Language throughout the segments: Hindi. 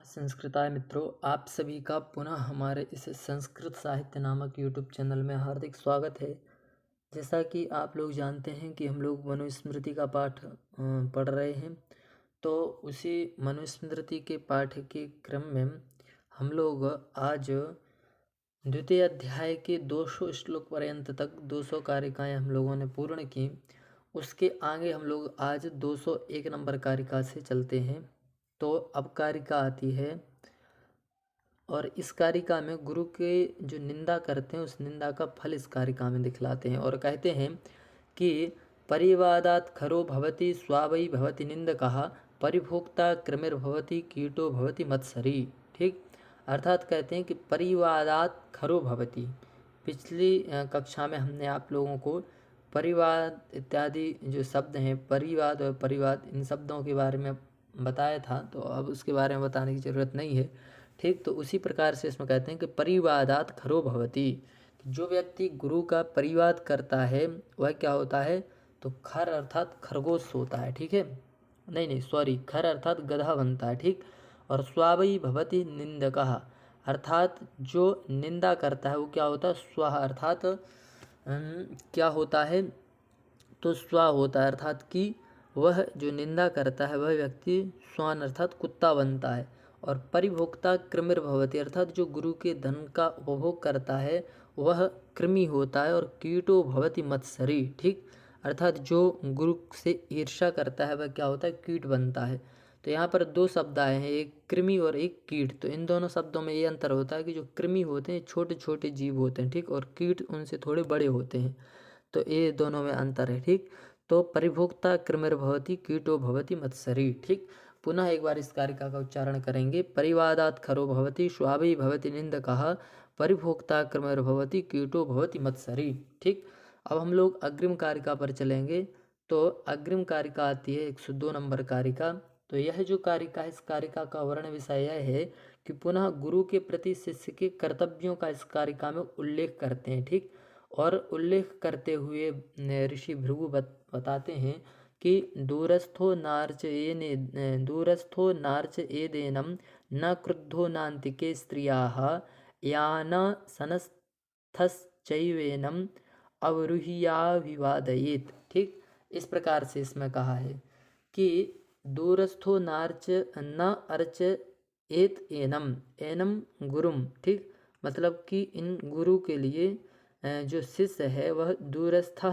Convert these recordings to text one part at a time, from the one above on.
संस्कृताय मित्रों, आप सभी का पुनः हमारे इस संस्कृत साहित्य नामक यूट्यूब चैनल में हार्दिक स्वागत है। जैसा कि आप लोग जानते हैं कि हम लोग मनुस्मृति का पाठ पढ़ रहे हैं, तो उसी मनुस्मृति के पाठ के क्रम में हम लोग आज द्वितीय अध्याय के 200 श्लोक पर्यंत तक 200 कारिकाएँ हम लोगों ने पूर्ण की। उसके आगे हम लोग आज 201 नंबर कारिका से चलते हैं। तो अब कारिका आती है और इस कारिका में गुरु के जो निंदा करते हैं उस निंदा का फल इस कारिका में दिखलाते हैं और कहते हैं कि परिवादात खरो भवति स्वावै भवति निंदकः परिभोक्ता क्रमिर्भवति कीटो भवति मत्सरी। ठीक, अर्थात कहते हैं कि परिवादात खरो भवति। पिछली कक्षा में हमने आप लोगों को परिवाद इत्यादि जो शब्द हैं, परिवाद और परिवाद, इन शब्दों के बारे में बताया था, तो अब उसके बारे में बताने की ज़रूरत नहीं है। ठीक, तो उसी प्रकार से इसमें कहते हैं कि परिवादात खरो भवति। जो व्यक्ति गुरु का परिवाद करता है वह क्या होता है, तो खर अर्थात खरगोश होता है। ठीक है, नहीं सॉरी, खर अर्थात गधा बनता है। ठीक, और स्वावै भवति निंदकः, अर्थात जो निंदा करता है वो क्या होता है, स्वाह अर्थात क्या होता है, तो स्वा होता है, अर्थात कि वह जो निंदा करता है वह व्यक्ति स्वान अर्थात कुत्ता बनता है। और परिभोक्ता कृमिर्भवति, अर्थात जो गुरु के धन का उपभोग करता है वह कृमि होता है। और कीटो भवति मत्सरी। ठीक, अर्थात जो गुरु से ईर्ष्या करता है वह क्या होता है, कीट बनता है। तो यहाँ पर दो शब्द आए हैं, एक कृमि और एक कीट। तो इन दोनों शब्दों में ये अंतर होता है कि जो कृमि होते हैं छोटे छोटे जीव होते हैं, ठीक, और कीट उनसे थोड़े बड़े होते हैं। तो ये दोनों में अंतर है। ठीक, तो परिभोक्ता कृमिर्भवति कीटो भवति मत्सरी। ठीक, पुनः एक बार इस कारिका का उच्चारण करेंगे। परिवादात खरो भवति स्वावै भवति निंदकः परिभोक्ता कृमिर्भवति कीटो भवति मत्सरी। ठीक, अब हम लोग अग्रिम कारिका पर चलेंगे। तो अग्रिम कारिका आती है 102 नंबर कारिका। तो यह जो कारिका है, इस कारिका का वर्ण विषय यह है कि पुनः गुरु के प्रति शिष्य के कर्तव्यों का इस कारिका में उल्लेख करते हैं। ठीक, और उल्लेख करते हुए ऋषि भृगु बताते हैं कि दूरस्थो नार्च एदेनम न क्रुद्धो नान्तिके स्त्रियाः यान सनस्थश्चैवेनम अवरुह्याभिवादयेत्। ठीक, इस प्रकार से इसमें कहा है कि दूरस्थो नार्च न अर्च एत एनम, एनम गुरुम। ठीक, मतलब कि इन गुरु के लिए जो शिष्य है वह दूरस्थ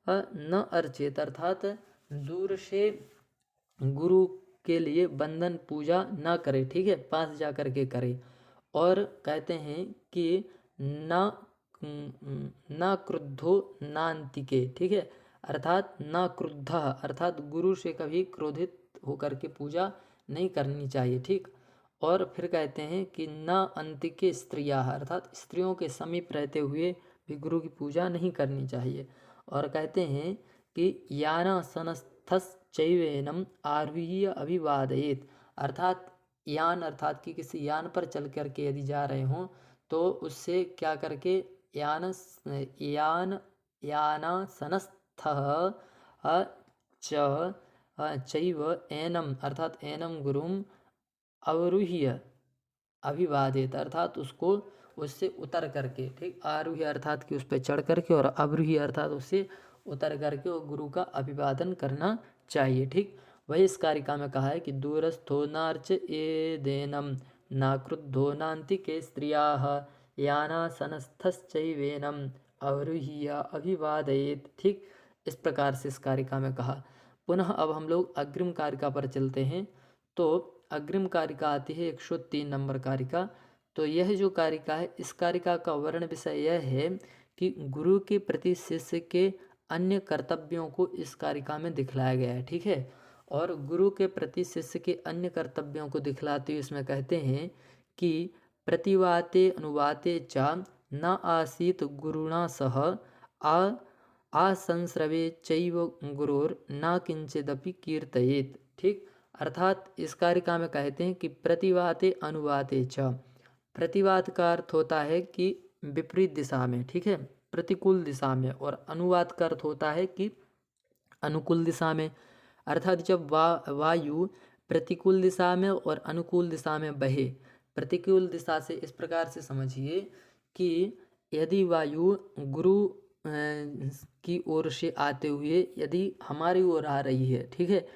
न अर्चित, अर्थात दूर से गुरु के लिए बंधन पूजा ना करे। ठीक है, पास जा कर के करे। और कहते हैं कि ना क्रुद्धो नान्तिके। ठीक है, अर्थात ना क्रुद्ध, अर्थात गुरु से कभी क्रोधित होकर के पूजा नहीं करनी चाहिए। ठीक, और फिर कहते हैं कि न अंतिके स्त्रियाः, अर्थात स्त्रियों के समीप रहते हुए भी गुरु की पूजा नहीं करनी चाहिए। और कहते हैं कि याना सनस्थश्चैवेनम आरुह्य अभिवादयेत्, अर्थात यान अर्थात कि किसी यान पर चल करके यदि जा रहे हों तो उससे क्या करके याना सनस्थः चैव एनम, अर्थात एनम गुरुम अवरुह्य अभिवादित, अर्थात उसको उससे उतर करके। ठीक, आरुह्य अर्थात कि उस पर चढ़ करके, और अवरुह्य अर्थात उससे उतर करके वो गुरु का अभिवादन करना चाहिए। ठीक, वही इस कारिका में कहा है कि दूरस्थो नार्च एदेनम ना क्रुद्धो नान्तिके स्त्रियाः याना सनस्थश्चैवेनम अवरुह्य अभिवादयेत्। ठीक, इस प्रकार से इस कारिका में कहा। पुनः अब हम लोग अग्रिम कारिका पर चलते हैं। तो अग्रिम कारिका आती है 103 नंबर कारिका। तो यह जो कारिका है, इस कारिका का वर्ण विषय यह है कि गुरु के प्रति शिष्य के अन्य कर्तव्यों को इस कारिका में दिखलाया गया है। ठीक है, और गुरु के प्रति शिष्य के अन्य कर्तव्यों को दिखलाते हुए इसमें कहते हैं कि प्रतिवाते अनुवाते च न आसीत गुरुणा सह आसंस्रवे चैव गुरोर न किंचिदपि कीर्तयेत्। ठीक, अर्थात इस कारिका में कहते हैं कि प्रतिवाते अनुवाते च, प्रतिवाद का अर्थ होता है कि विपरीत दिशा में, ठीक है, प्रतिकूल दिशा में, और अनुवाद का अर्थ होता है कि अनुकूल दिशा में। अर्थात जब वायु प्रतिकूल दिशा में और अनुकूल दिशा में बहे। प्रतिकूल दिशा से इस प्रकार से समझिए कि यदि वायु गुरु की ओर से आते हुए यदि हमारी ओर आ रही है, ठीक है,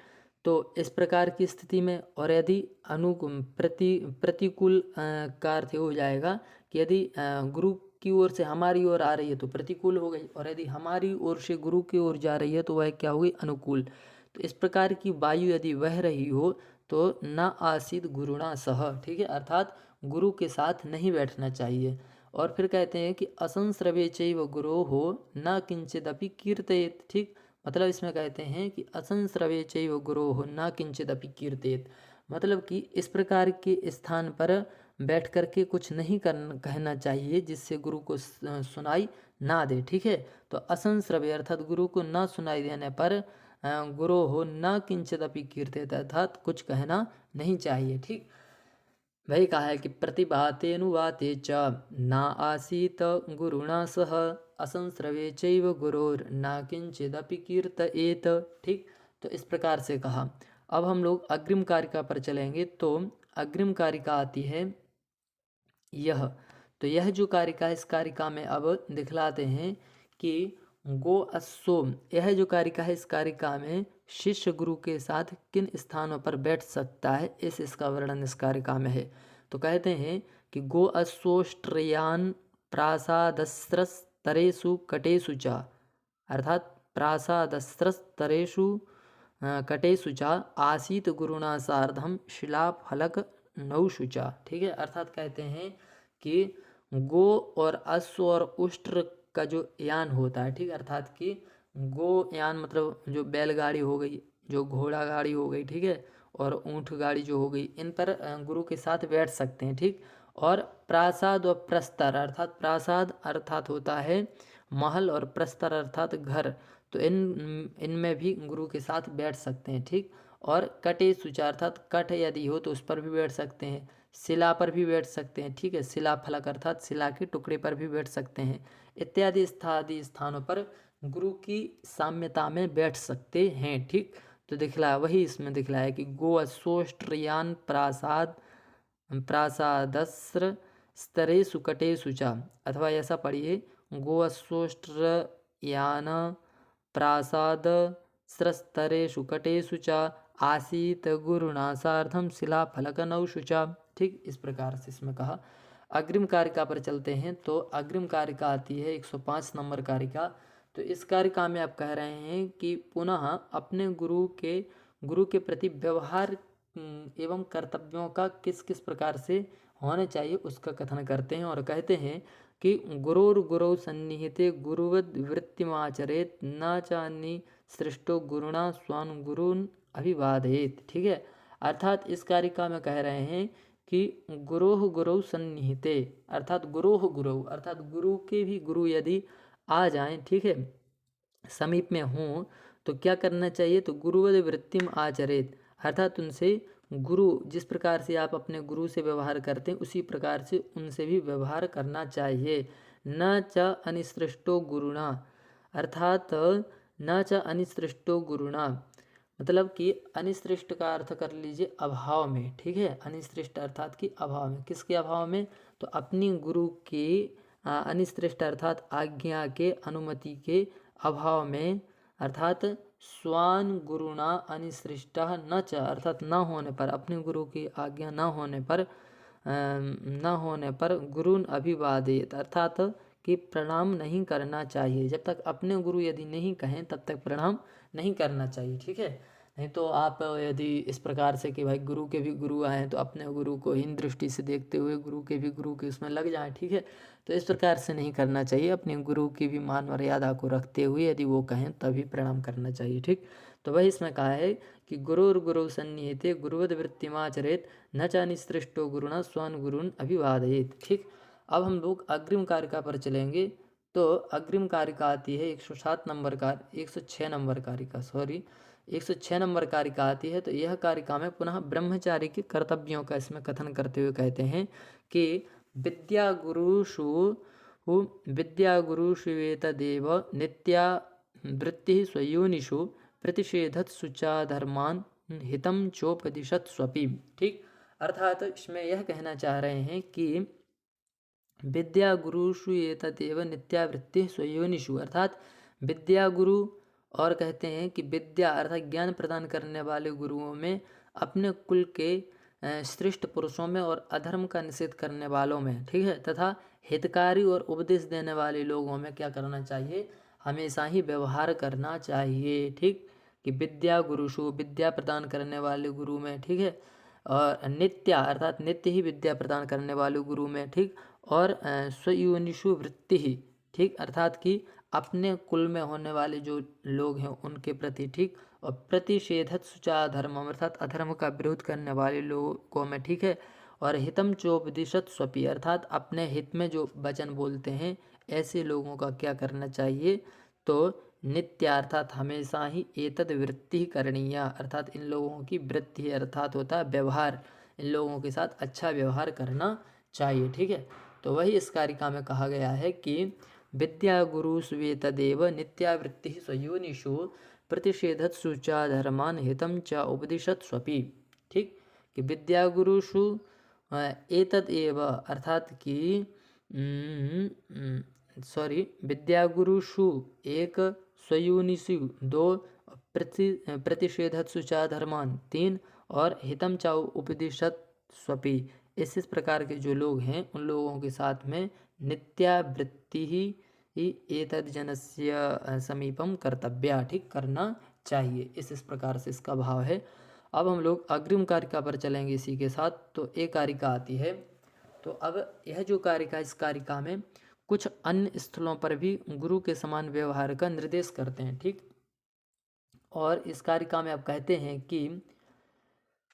तो इस प्रकार की स्थिति में, और यदि प्रतिकूल का अर्थ हो जाएगा कि यदि गुरु की ओर से हमारी ओर आ रही है तो प्रतिकूल हो गई, और यदि हमारी ओर से गुरु की ओर जा रही है तो वह क्या होगी, अनुकूल। तो इस प्रकार की वायु यदि बह रही हो तो न आसीत गुरुणा सह, ठीक है, अर्थात गुरु के साथ नहीं बैठना चाहिए। और फिर कहते हैं कि असंस्रवे चैव गुरो हो न किंचिदपि कीर्तयेत, ठीक, मतलब इसमें कहते हैं कि असंस्रवे चैव गुरो हो न किंचिदपि कीर्तयेत, मतलब कि इस प्रकार के स्थान पर बैठ कर के कुछ नहीं कहना चाहिए जिससे गुरु को सुनाई ना दे, ठीक है। तो असंस्रवे अर्थात गुरु को ना सुनाई देने पर गुरो हो न किंचिदपि कीर्तयेत, अर्थात कुछ कहना नहीं चाहिए, ठीक। वही कहा है कि प्रतिभातेनुवाते च ना आसीत गुरुणा सह असंस्रवे चैव गुरोर ना किंचिदपि कीर्तयेत, ठीक। तो इस प्रकार से कहा। अब हम लोग अग्रिम कारिका पर चलेंगे। तो अग्रिम कारिका आती है यह। तो यह जो कारिका है, इस कारिका में अब दिखलाते हैं कि गो अश्व, यह जो कारिका है, इस कारिका में शिष्य गुरु के साथ किन स्थानों पर बैठ सकता है, इसका वर्णन इस कारिका में है। तो कहते हैं कि गो अश्वोष्ट्रयान प्रासादस्त्रस्तरेषु कटेषु च, अर्थात प्रासादस्त्रस्तरेषु कटेषु च आसीत गुरुणा सार्धम शिलाफलक नौषु च, ठीक है, अर्थात कहते हैं कि गो और अश्व और उष्ट्र का जो यान होता है, ठीक, अर्थात कि गो यान मतलब जो बैलगाड़ी हो गई, जो घोड़ा गाड़ी हो गई, ठीक है, और ऊँट गाड़ी जो हो गई, इन पर गुरु के साथ बैठ सकते हैं, ठीक। और प्रासाद और प्रस्तर, अर्थात प्रासाद अर्थात होता है महल और प्रस्तर अर्थात घर, तो इनमें भी गुरु के साथ बैठ सकते हैं, ठीक। और कटे सुचा अर्थात कट यदि हो तो उस पर भी बैठ सकते हैं, शिला पर भी बैठ सकते हैं, ठीक है, शिला फलक अर्थात शिला के टुकड़े पर भी बैठ सकते हैं, इत्यादि स्थानों पर गुरु की साम्यता में बैठ सकते हैं, ठीक। तो दिखलाया, वही इसमें दिखलाया कि गो अश्वोष्ट्रयान प्रासादस्त्र स्तरेषु कटेषु च, अथवा ऐसा पढ़िए गो अश्वोष्ट्रयान प्रासाद स्रस्तरेषु कटेषु च आसीत गुरुणा सार्धम शिलाफलकनौषु च, ठीक, इस प्रकार से इसमें कहा। अग्रिम कारिका पर चलते हैं। तो अग्रिम कारिका आती है 105 नंबर कारिका। तो इस कारिका में आप कह रहे हैं कि पुनः अपने गुरु के प्रति व्यवहार एवं कर्तव्यों का किस किस प्रकार से होना चाहिए उसका कथन करते हैं, और कहते हैं कि गुरौ सन्निहिते गुरुवद वृत्तिमाचरेत न चान्नी सृष्टो गुरुणा स्वान गुरुन अभिवादयेत, ठीक है, अर्थात इस कारिका में कह रहे हैं कि गुरौ सन्निहिते अर्थात गुरु अर्थात गुरु के भी गुरु यदि आ जाएं, ठीक है, समीप में हों, तो क्या करना चाहिए, तो गुरुवद वृत्तिम आचरेत, अर्थात उनसे गुरु जिस प्रकार से आप अपने गुरु से व्यवहार करते हैं उसी प्रकार से उनसे भी व्यवहार करना चाहिए। न च अनिसृष्टो गुरुणा, अर्थात न च अनिसृष्टो गुरुणा, मतलब कि अनिसृष्ट का अर्थ कर लीजिए अभाव में, ठीक है, अनिसृष्ट अर्थात कि अभाव में, किसके अभाव में, तो अपनी गुरु के अनिसृष्ट अर्थात आज्ञा के अनुमति के अभाव में, अर्थात स्वान गुरुणा अनिसृष्ट न च, अर्थात न होने पर, अपने गुरु की आज्ञा न होने पर गुरुन अभिवादित, अर्थात कि प्रणाम नहीं करना चाहिए। जब तक अपने गुरु यदि नहीं कहें तब तक प्रणाम नहीं करना चाहिए, ठीक है। नहीं तो आप यदि इस प्रकार से कि भाई गुरु के भी गुरु आए हैं तो अपने गुरु को हीन दृष्टि से देखते हुए गुरु के भी गुरु के उसमें लग जाएं, ठीक है, तो इस प्रकार से नहीं करना चाहिए। अपने गुरु की भी मान मर्यादा को रखते हुए यदि वो कहें तभी प्रणाम करना चाहिए, ठीक। तो वही इसमें कहा है कि गुरु सन्निहिते गुरुवद वृत्तिमाचरेत न च निसृष्टो गुरुणा स्वान गुरुन अभिवादयेत, ठीक। अब हम लोग अग्रिम कारिका पर चलेंगे। तो अग्रिम कारिका आती है 106 नंबर कारिका 106 नंबर कारिका आती है। तो यह कारिका में पुनः ब्रह्मचारी के कर्तव्यों का इसमें कथन करते हुए कहते हैं कि विद्या गुरुषुवेतदेव नित्या वृत्ति स्वयोनिषु प्रतिषेधत्सु च धर्मान् हितम चोपदिशत स्वपि। ठीक, अर्थात इसमें यह कहना चाह रहे हैं कि विद्या गुरुषु एतदेव नित्यावृत्ति स्वयोनिषु, अर्थात विद्या गुरु, और कहते हैं कि विद्या अर्थात ज्ञान प्रदान करने वाले गुरुओं में, अपने कुल के श्रेष्ठ पुरुषों में और अधर्म का निषेध करने वालों में, ठीक है, तथा हितकारी और उपदेश देने वाले लोगों में क्या करना चाहिए, हमेशा ही व्यवहार करना चाहिए। ठीक, कि विद्या गुरुषु, विद्या प्रदान करने वाले गुरु में, ठीक है, और नित्या अर्थात नित्य ही विद्या प्रदान करने वाले गुरु में, ठीक, और स्वयोनिषु वृत्ति ही, ठीक, अर्थात कि अपने कुल में होने वाले जो लोग हैं उनके प्रति, ठीक, और प्रतिषेधत सुचा धर्म अर्थात अधर्म का विरोध करने वाले लोगों में, ठीक है, और हितम चोपदिशत स्वपि अर्थात अपने हित में जो वचन बोलते हैं ऐसे लोगों का क्या करना चाहिए, तो नित्य अर्थात हमेशा ही एतद वृत्ति करणीय अर्थात इन लोगों की वृत्ति अर्थात होता है व्यवहार, इन लोगों के साथ अच्छा व्यवहार करना चाहिए। ठीक है, तो वही इस कारिका में कहा गया है कि विद्या गुरु स्वेतदेव नित्यावृत्ति स्वयोनिषु प्रतिषेधत सुचा धर्मान हितम च उपदिशत स्वपि। ठीक, कि विद्या गुरुषु एतद एव अर्थात कि विद्या गुरुषु एक, स्वयोनिषु दो, प्रतिषेधत सुचा धर्मान तीन, और हितम च उपदिशत स्वपि, इस प्रकार के जो लोग हैं उन लोगों के साथ में नित्यावृत्ति ही एतद जनस्य समीपम कर्तव्या, ठीक, करना चाहिए। इस प्रकार से इसका भाव है। अब हम लोग अग्रिम कारिका पर चलेंगे इसी के साथ। तो एक कारिका आती है, तो अब यह जो कारिका, इस कारिका में कुछ अन्य स्थलों पर भी गुरु के समान व्यवहार का निर्देश करते हैं। ठीक, और इस कारिका में अब कहते हैं कि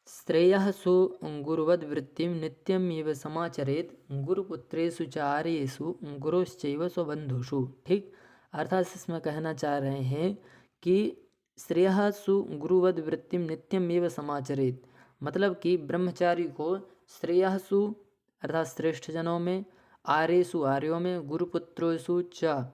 श्रेयः सु गुरुवद वृत्तिं नित्यमेव समाचरेत गुरुपुत्रेषु च आर्येषु गुरुश्चैव स्वबन्धुषु। ठीक, अर्थात इसमें कहना चाह रहे हैं कि श्रेयः सु गुरुवद वृत्तिं नित्यमेव समाचरेत, मतलब कि ब्रह्मचारी को श्रेयः सु अर्थात श्रेष्ठ जनों में, आर्येषु आर्यों में, गुरुपुत्रेषु च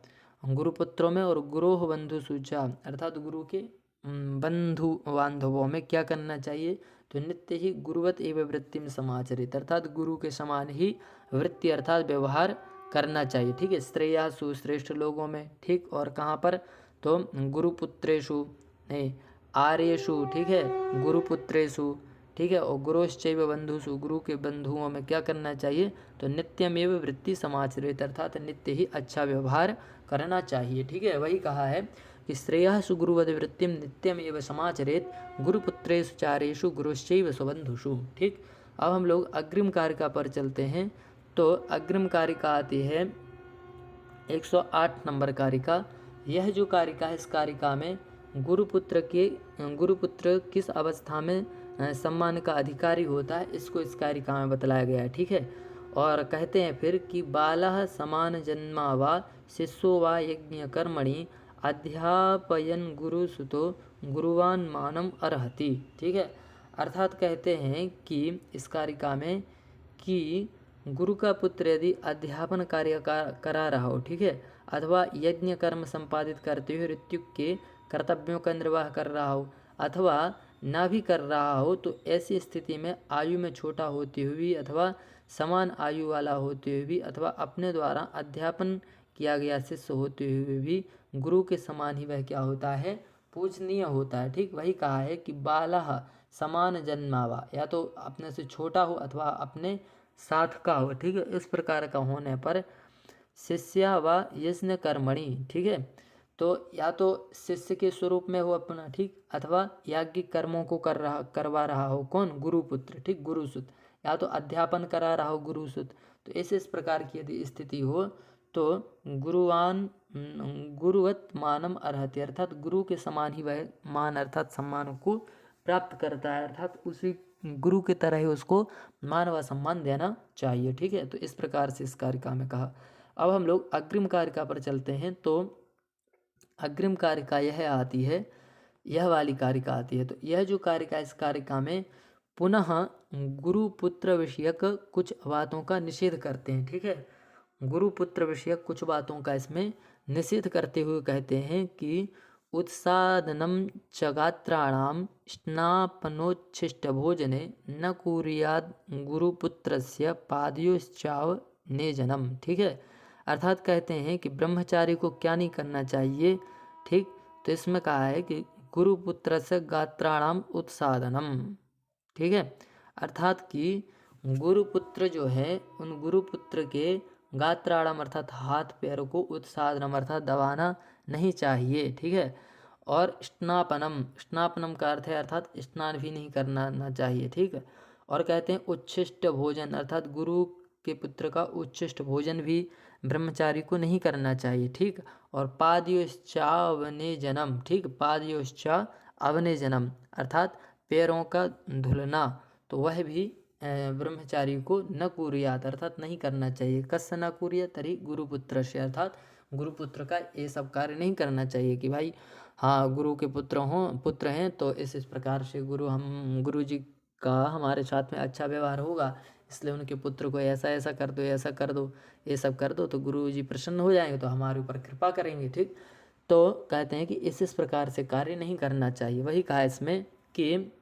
गुरुपुत्रों में, और गुरोह बंधुषु च अर्थात गुरु के बंधु बांधवों में क्या करना चाहिए, तो नित्य ही गुरुवत एवं वृत्ति में समाचरित अर्थात गुरु के समान ही वृत्ति अर्थात व्यवहार करना चाहिए। ठीक है, श्रेयासु श्रेष्ठ लोगों में, ठीक, और कहाँ पर, तो गुरुपुत्रेषु नहीं आर्येषु, ठीक है, गुरुपुत्रेषु, ठीक है, और गुरोश्चैव बंधुषु गुरु के बंधुओं में क्या करना चाहिए, तो नित्यमेव वृत्ति समाचरित अर्थात नित्य ही अच्छा व्यवहार करना चाहिए। ठीक है, वही कहा है कि श्रेयः सुगुरुवद वृत्तिम नित्यमेव समाचरेत गुरुपुत्रेषु चारेषु गुरुश्चैव स्वबंधुषु। ठीक, अब हम लोग अग्रिम कारिका पर चलते हैं। तो अग्रिम कारिका आती है 108 नंबर कारिका। यह जो कारिका है, इस कारिका में गुरुपुत्र किस अवस्था में सम्मान का अधिकारी होता है, इसको इस कारिका में बतलाया गया है। ठीक है, और कहते हैं फिर कि बालः समान जन्मा वा शिष्यो वा यज्ञ कर्मणि अध्यापयन गुरुसुतो गुरुवान मानम अर्हति। ठीक है, अर्थात कहते हैं कि इस कारिका में कि गुरु का पुत्र यदि अध्यापन कार्य करा रहा हो, ठीक है, अथवा यज्ञ कर्म संपादित करते हुए ऋतु के कर्तव्यों का निर्वाह कर रहा हो, अथवा ना भी कर रहा हो, तो ऐसी स्थिति में आयु में छोटा होते हुए भी, अथवा समान आयु वाला होते हुए भी, अथवा अपने द्वारा अध्यापन किया गया शिष्य होते हुए भी गुरु के समान ही वह क्या होता है, पूजनीय होता है। ठीक, वही कहा है कि बालः समान जन्मावा, या तो अपने से छोटा हो अथवा अपने साथ का हो। ठीक है, इस प्रकार का होने पर शिष्या व यज्ञ कर्मणि, ठीक है, तो या तो शिष्य के स्वरूप में हो अपना, ठीक, अथवा याज्ञिक कर्मों को करवा रहा हो कौन, गुरुपुत्र, ठीक, गुरुसुत, या तो अध्यापन करा रहा हो गुरुसुत। तो इस प्रकार की यदि स्थिति हो तो गुरुवत मानम अर्हति अर्थात गुरु के समान ही वह मान अर्थात सम्मान को प्राप्त करता है, अर्थात उसी गुरु की तरह ही उसको मान व सम्मान देना चाहिए। ठीक है, तो इस प्रकार से इस कारिका में कहा। अब हम लोग अग्रिम कारिका पर चलते हैं। तो अग्रिम कारिका यह आती है, यह वाली कारिका आती है। तो यह जो कारिका, इस कारिका में पुनः गुरुपुत्र विषयक कुछ बातों का निषेध करते हैं। ठीक है, गुरुपुत्र विषयक कुछ बातों का इसमें निषेध करते हुए कहते हैं कि उत्सादनं च गात्राणां स्नापनोच्छिष्टभोजने न कुर्याद् गुरुपुत्रस्य पादयोश्चावनेजनम। ठीक है, अर्थात कहते हैं कि ब्रह्मचारी को क्या नहीं करना चाहिए। ठीक, तो इसमें कहा है कि गुरुपुत्र से गात्राणाम उत्सादनम। ठीक है, अर्थात कि गुरुपुत्र जो है उन गुरुपुत्र के गात्राणम अर्थात हाथ पैरों को उत्सादनम अर्थात दबाना नहीं चाहिए। ठीक है, और स्नापनम, स्नापनम का अर्थ है अर्थात स्नान भी नहीं करना चाहिए। ठीक है, और कहते हैं उच्छिष्ट भोजन अर्थात गुरु के पुत्र का उच्छिष्ट भोजन भी ब्रह्मचारी को नहीं करना चाहिए। ठीक, और पादयोश्चा अवने जन्म। ठीक, पादयोश्चा अवने जन्म अर्थात पैरों का धुलना, तो वह भी ब्रह्मचारी को न कुर्यात अर्थात नहीं करना चाहिए। कस्य न कुर्यात तरी गुरुपुत्र से, अर्थात गुरुपुत्र का ये सब कार्य नहीं करना चाहिए कि भाई हाँ गुरु के पुत्र हैं तो इस प्रकार से गुरु जी का हमारे साथ में अच्छा व्यवहार होगा, इसलिए उनके पुत्र को ऐसा ऐसा कर दो, ऐसा कर दो, ये सब कर दो, तो गुरु जी प्रसन्न हो जाएंगे, तो हमारे ऊपर कृपा करेंगे। ठीक, तो कहते हैं कि इस प्रकार से कार्य नहीं करना चाहिए। वही कहा इसमें कि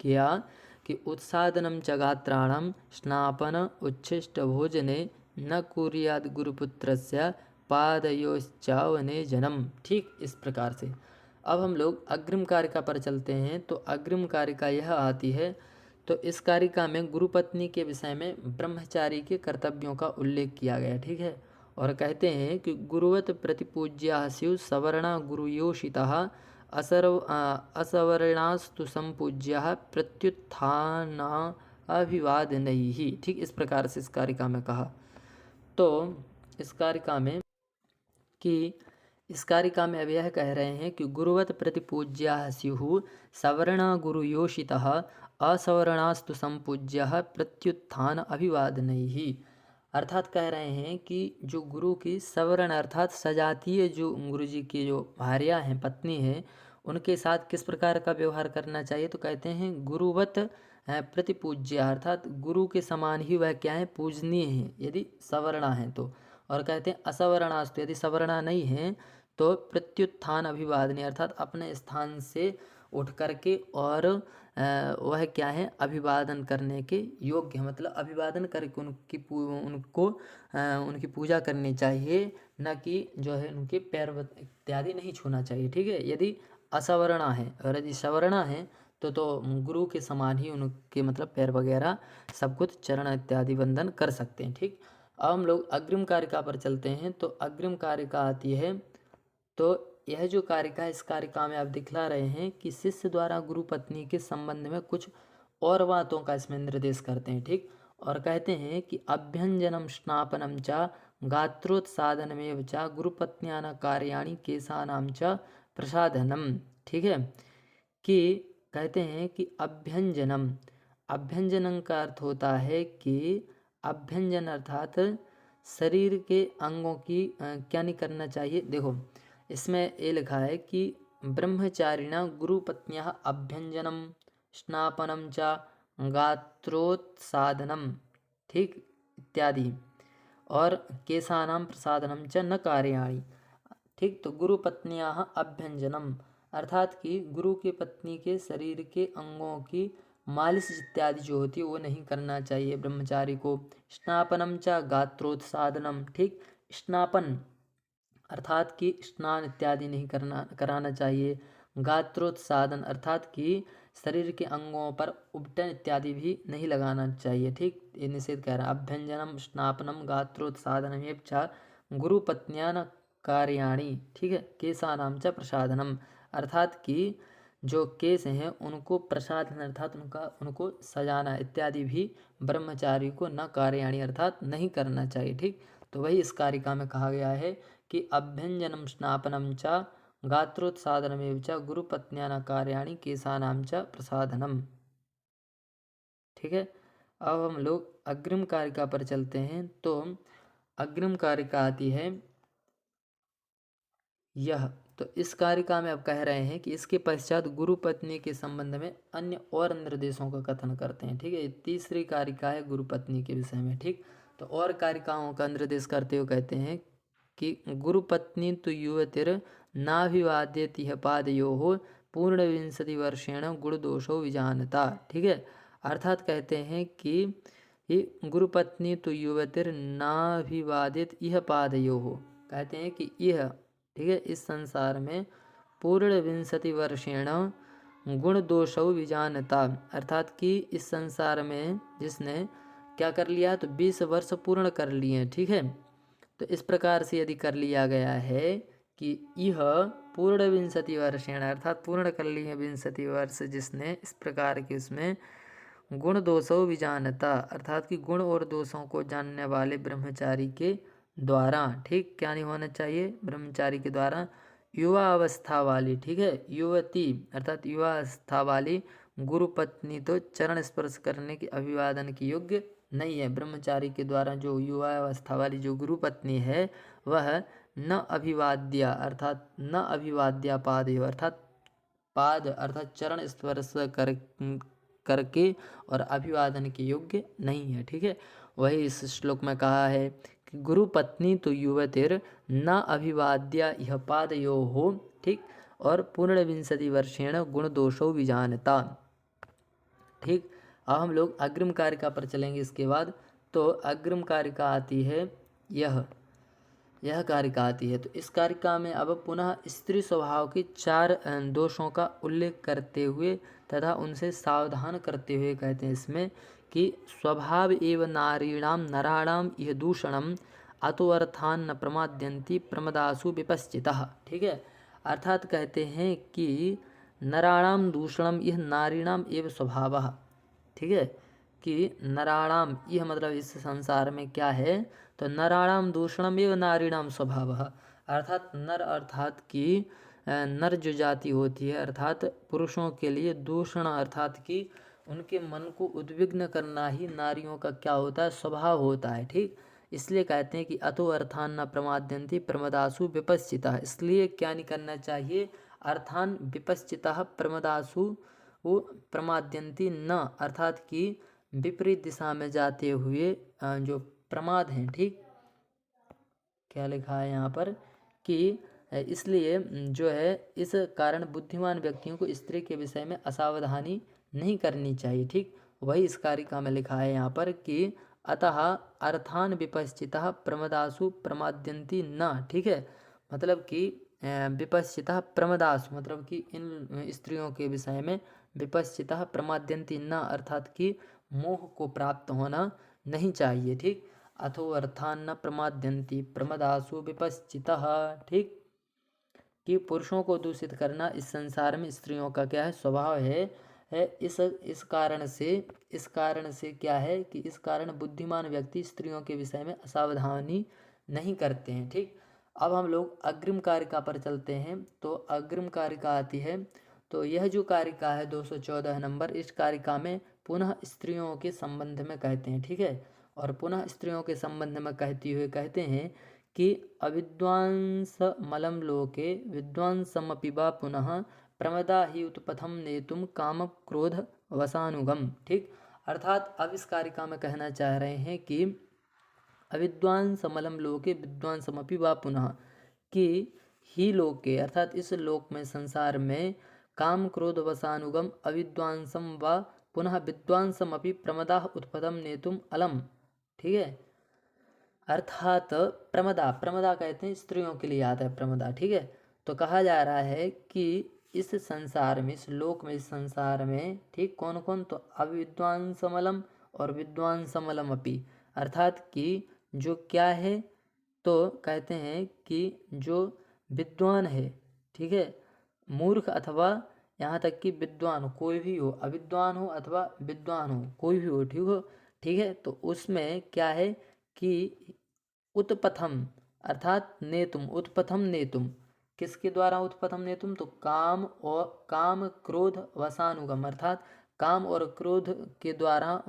क्या कि उत्सादनम च गात्राणम स्नापन उच्छिष्ट भोजने न कुर्याद गुरुपुत्रस्य पादयोश्चावने जन्म। ठीक, इस प्रकार से अब हम लोग अग्रिम कारिका पर चलते हैं। तो अग्रिम कारिका यह आती है, तो इस कारिका में गुरुपत्नी के विषय में ब्रह्मचारी के कर्तव्यों का उल्लेख किया गया। ठीक है, और कहते हैं कि गुरुवत प्रतिपूज्या स्यु सवर्णा गुरुयोषितः असवर्णास्तु संपूज्य प्रत्युत्थाना अभिवादनैहि। ठीक, इस प्रकार से इस कारिका में कहा। तो इस कारिका में अब यह कह रहे हैं कि गुरुवत प्रतिपूज्या स्युः सवर्ण गुरुयोषितः असवर्णास्तु संपूज्य प्रत्युत्थान अभिवादनैहि। अर्थात कह रहे हैं कि जो गुरु की सवर्ण अर्थात सजातीय जो गुरु जी की जो भार्या हैं, पत्नी हैं, उनके साथ किस प्रकार का व्यवहार करना चाहिए। तो कहते हैं गुरुवत प्रतिपूज्य अर्थात गुरु के समान ही वह क्या है, पूजनीय है यदि सवर्णा है तो। और कहते हैं असवर्णास्तु, यदि सवर्णा नहीं है तो प्रत्युत्थान अभिवादनीय अर्थात अपने स्थान से उठ करके और वह क्या है, अभिवादन करने के योग्य, मतलब अभिवादन करके उनकी पूजा करनी चाहिए, न कि जो है उनके पैर इत्यादि नहीं छूना चाहिए। ठीक है, यदि असवर्णा है, और यदि सवर्णा है तो गुरु के समान ही उनके मतलब पैर वगैरह सब कुछ चरण इत्यादि वंदन कर सकते हैं। ठीक, अब हम लोग अग्रिम कारिका पर चलते हैं। तो अग्रिम कारिका आती है, तो यह जो कारिका है इस कारिका में आप दिखला रहे हैं कि शिष्य द्वारा गुरु पत्नी के संबंध में कुछ और बातों का इसमें निर्देश करते हैं। ठीक, और कहते हैं कि अभ्यंजनम स्नापनम च गात्रोत्सादनमेव च गुरुपत्न्यान कार्याणि केशानाम च प्रसाधनम। ठीक है, कि कहते हैं कि अभ्यंजनम, अभ्यंजनम का अर्थ होता है कि अभ्यंजन अर्थात शरीर के अंगों की क्या नहीं करना चाहिए। देखो इसमें ये लिखा है कि ब्रह्मचारिणा गुरुपत्न्या अभ्यंजनम स्नापनम च गात्रोत्सादनम, ठीक, इत्यादि, और केशानाम प्रसादनम च न कार्याणि। ठीक, तो गुरुपत्न्या अभ्यंजनम अर्थात कि गुरु के पत्नी के शरीर के अंगों की मालिश इत्यादि जो होती है वो नहीं करना चाहिए ब्रह्मचारी को। स्नापनम च गात्रोत्सादनम, ठीक, स्नापन अर्थात कि स्नान इत्यादि नहीं कराना चाहिए। गात्रोत्सादन अर्थात कि शरीर के अंगों पर उबटन इत्यादि भी नहीं लगाना चाहिए। ठीक, ये निषेध कह रहा है। अभ्यंजनम स्नापनम गात्रोत्सादनम ये च गुरुपत्न्यान कार्याणि, ठीक है, केशानाम च प्रसादनम अर्थात कि जो केस हैं उनको प्रसादन अर्थात उनको सजाना इत्यादि भी ब्रह्मचारी को न कार्याणि अर्थात नहीं करना चाहिए। ठीक, तो वही इस कारिका में कहा गया है कि अभ्यंजनम स्नापनम च गात्रोत्सादनमेव च गुरुपत्न्यान कार्याणि केशानाम च प्रसादनम। ठीक है, अब हम लोग अग्रिम कारिका पर चलते हैं। तो अग्रिम कारिका आती है यह, तो इस कारिका में अब कह रहे हैं कि इसके पश्चात गुरु पत्नी के संबंध में अन्य और निर्देशों का कथन करते हैं। ठीक है, ये तीसरी कारिका है गुरु पत्नी के विषय में। ठीक, तो और कारिकाओं का निर्देश करते हुए कहते हैं कि गुरु पत्नी तो युवतिर नाभिवाद्येति इह पादयोः पूर्णविंशतिवर्षेण गुणदोषो विजानता। ठीक है, अर्थात कहते हैं कि ये गुरुपत्नी तो युवतिर्नाभिवादित इह पादयोः, कहते हैं कि यह, ठीक है, इस संसार में पूर्ण विंशति वर्षेण गुण दोषौ विजानता, अर्थात कि इस संसार में जिसने क्या कर लिया तो 20 वर्ष पूर्ण कर लिए। ठीक है, तो इस प्रकार से यदि कर लिया गया है कि यह पूर्ण विंशति वर्षेण, अर्थात पूर्ण कर लिए 20 वर्ष जिसने, इस प्रकार के उसमें गुण दोषों विजानता, अर्थात कि गुण और दोषों को जानने वाले ब्रह्मचारी के द्वारा, ठीक, क्या नहीं होना चाहिए, ब्रह्मचारी के द्वारा युवा अवस्था वाली, ठीक है, युवती अर्थात युवा अवस्था वाली गुरु पत्नी तो चरण स्पर्श करने की अभिवादन की योग्य नहीं है। ब्रह्मचारी के द्वारा जो युवा अवस्था वाली जो गुरु पत्नी है वह न अभिवाद्या, अर्थात न अभिवाद्या पादयो, अर्थात पाद अर्थात चरण स्पर्श करके और अभिवादन के योग्य नहीं है। ठीक है, वही इस श्लोक में कहा है कि गुरु पत्नी तो युवतिर न अभिवाद्या यह पादयो हो, ठीक, और पूर्ण विंशति वर्षेण गुण दोषो विजानता। ठीक, अब हम लोग अग्रिम कारिका पर चलेंगे। इसके बाद तो अग्रिम कारिका आती है, यह कारिका आती है। तो इस कारिका में अब पुनः स्त्री स्वभाव के 4 दोषों का उल्लेख करते हुए तथा उनसे सावधान करते हुए कहते हैं इसमें कि स्वभाव एव नारीणाम नराणाम यह दूषणम अतोअर्थान न प्रमाद्यंती प्रमदासु विपश्चितः। ठीक है, अर्थात कहते हैं कि नराणाम दूषणम यह नारीणाम एव स्वभावः। ठीक है, कि नराणाम यह मतलब इस संसार में क्या है तो नराणाम दूषणम एवं नारीणाम स्वभावः, अर्थात नर अर्थात कि नर जो जाति होती है अर्थात पुरुषों के लिए दूषण अर्थात कि उनके मन को उद्विग्न करना ही नारियों का क्या होता है, स्वभाव होता है। ठीक, इसलिए कहते हैं कि अतो अर्थान न प्रमाद्यन्ति प्रमदासु विपश्चिता, इसलिए क्या नहीं करना चाहिए, अर्थान विपश्चिता प्रमदासु वो प्रमाद्यन्ति न, अर्थात कि विपरीत दिशा में जाते हुए जो प्रमाद हैं। ठीक, क्या लिखा है यहाँ पर कि इसलिए जो है इस कारण बुद्धिमान व्यक्तियों को स्त्री के विषय में असावधानी नहीं करनी चाहिए। ठीक, वही इस कारिका में लिखा है यहाँ पर कि अतः अर्थान विपश्चितः प्रमदासु प्रमाद्यन्ति न। ठीक है, मतलब कि विपश्चितः प्रमदासु मतलब कि इन स्त्रियों के विषय में विपश्चितः प्रमाद्यन्ति न, अर्थात कि मोह को प्राप्त होना नहीं चाहिए। ठीक, अथो अर्थान न प्रमाद्यन्ति प्रमदासु विपश्चितः। ठीक, कि पुरुषों को दूषित करना इस संसार में स्त्रियों का क्या है, स्वभाव है। इस कारण से क्या है कि इस कारण बुद्धिमान व्यक्ति स्त्रियों के विषय में असावधानी नहीं करते हैं। ठीक, अब हम लोग अग्रिम कारिका पर चलते हैं। तो अग्रिम कारिका आती है, तो यह जो कारिका है 214 नंबर, इस कारिका में पुनः स्त्रियों के संबंध में कहते हैं। ठीक है, और पुनः स्त्रियों के संबंध में कहते हुए कहते हैं कि अविद्वांसमलं लोके विद्वांसमपि वा पुनः प्रमदा ही उत्पथम नेतुम काम क्रोध वसानुगम। ठीक, अर्थात अब इस कारिका में कहना चाह रहे हैं कि अविद्वांसमलं लोके विद्वांसमपि वा पुनः, कि ही लोके अर्थात इस लोक में संसार में काम क्रोध वसानुगम अविद्वांसम व पुनः विद्वांसमपि प्रमदा उत्पथम नेतुम अलम। ठीक है, अर्थात प्रमदा कहते हैं स्त्रियों के लिए आता है प्रमदा। ठीक है, तो कहा जा रहा है कि इस संसार में, इस लोक में, इस संसार में, ठीक, कौन कौन, तो अविद्वान समलम और विद्वान समलम अपि, अर्थात कि जो क्या है तो कहते हैं कि जो विद्वान है, ठीक है, मूर्ख अथवा यहाँ तक कि विद्वान कोई भी हो, अविद्वान हो अथवा विद्वान हो, कोई भी हो, ठीक हो, ठीक है, तो उसमें क्या है कि उत्पथम अर्थात नेतुम, उत्पथम नेतुम, किसके द्वारा उत्पथम नेतुम, तो काम क्रोध वसानुगम, अर्थात काम और क्रोध के द्वारा